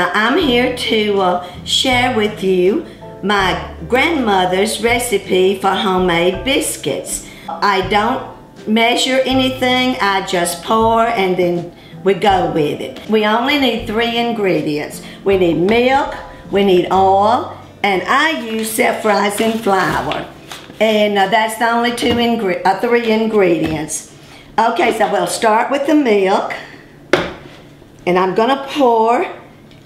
Now I'm here to share with you my grandmother's recipe for homemade biscuits. I don't measure anything, I just pour and then we go with it. We only need 3 ingredients. We need milk, we need oil, and I use self-rising flour. And that's the only 3 ingredients. Okay, so we'll start with the milk. And I'm gonna pour,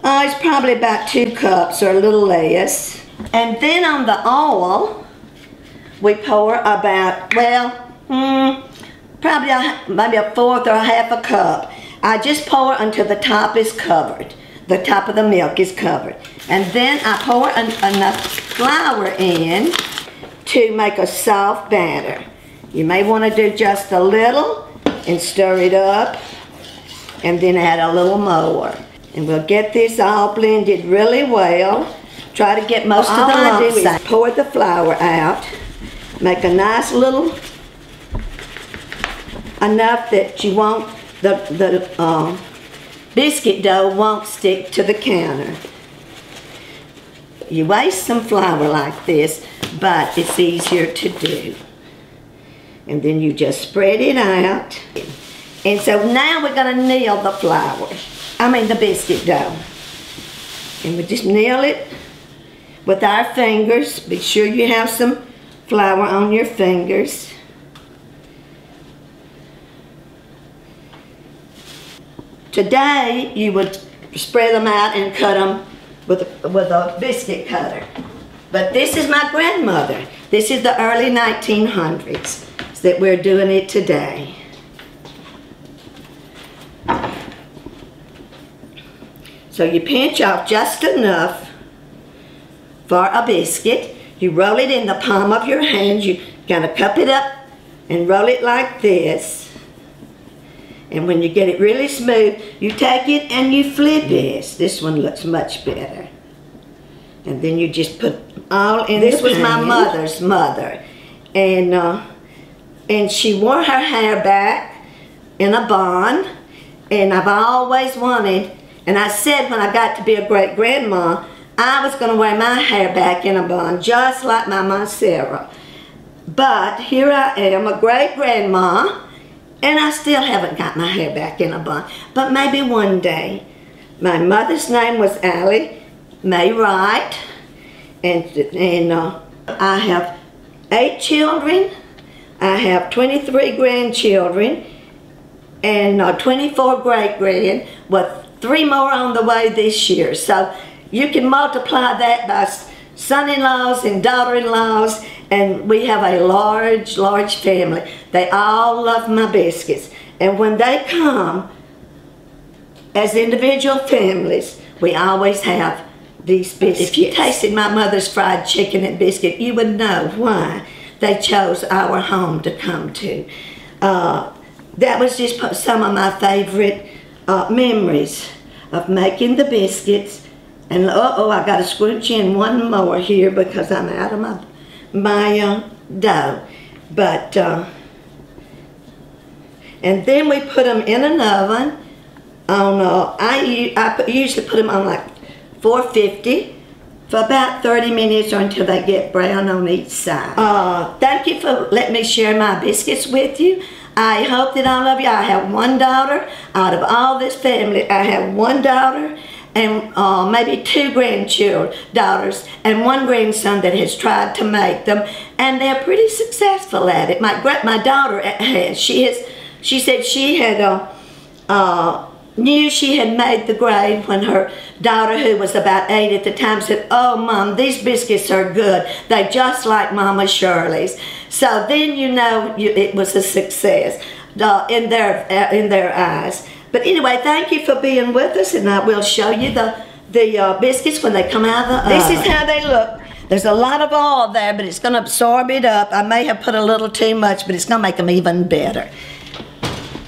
it's probably about 2 cups or a little less. And then on the oil, we pour about, well, probably maybe a 1/4 or a 1/2 cup. I just pour until the top is covered. The top of the milk is covered. And then I pour enough flour in to make a soft batter. You may want to do just a little and stir it up and then add a little more. And we'll get this all blended really well. Try to get most of the lumps out. All I do is pour the flour out, make a nice little, enough that you won't, the biscuit dough won't stick to the counter. You waste some flour like this, but it's easier to do. And then you just spread it out. And so now we're gonna knead the the biscuit dough. And we just knead it with our fingers. Be sure you have some flour on your fingers. Today, you would spread them out and cut them with a biscuit cutter. But this is my grandmother. This is the early 1900s that we're doing it today. So you pinch off just enough for a biscuit. You roll it in the palm of your hand. You kind of cup it up and roll it like this. And when you get it really smooth, you take it and you flip it. This one looks much better. And then you just put all in the pan. This was my mother's mother. And she wore her hair back in a bun. And I've always wanted, and I said when I got to be a great-grandma, I was going to wear my hair back in a bun, just like my Mama Sarah. But here I am, a great-grandma, and I still haven't got my hair back in a bun. But maybe one day. My mother's name was Allie Mae Wright, and I have 8 children. I have 23 grandchildren and 24 great-grand, with 3 more on the way this year. So you can multiply that by son-in-laws and daughter-in-laws, and we have a large, large family. They all love my biscuits. And when they come, as individual families, we always have these biscuits. If you tasted my mother's fried chicken and biscuit, you would know why they chose our home to come to. That was just some of my favorite memories of making the biscuits. And I got to scrunch in one more here because I'm out of my dough. But and then we put them in an oven on, I usually put them on like 450 for about 30 minutes or until they get brown on each side. Thank you for letting me share my biscuits with you. I hope that all of you, I have 1 daughter. Out of all this family, I have 1 daughter and maybe 2 daughters and 1 grandson that has tried to make them, and they're pretty successful at it. My daughter has. She said she had knew she had made the grade when her daughter, who was about 8 at the time, said, "Oh, Mom, these biscuits are good. They're just like Mamaw Shirley's." So then you know it was a success in their eyes. But anyway, thank you for being with us, and I will show you the biscuits when they come out of the oven. This is how they look. There's a lot of oil there, but it's going to absorb it up. I may have put a little too much, but it's going to make them even better.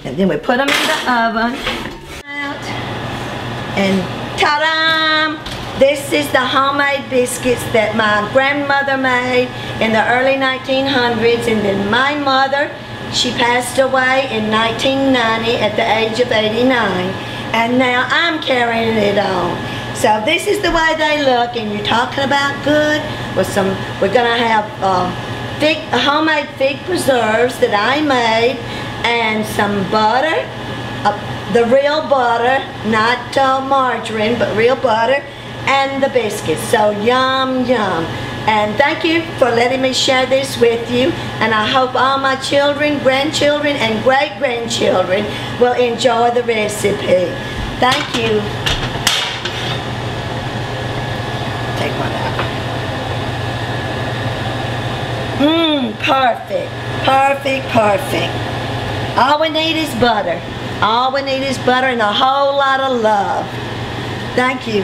And then we put them in the oven. And ta-da! This is the homemade biscuits that my grandmother made in the early 1900s, and then my mother, she passed away in 1990 at the age of 89, and now I'm carrying it on. So this is the way they look, and you're talking about good. With some, we're gonna have homemade fig preserves that I made, and some butter, the real butter, not margarine, but real butter, and the biscuits. So yum, yum. And thank you for letting me share this with you. And I hope all my children, grandchildren, and great-grandchildren will enjoy the recipe. Thank you. Take one out. Perfect. Perfect, perfect. All we need is butter. All we need is butter and a whole lot of love. Thank you.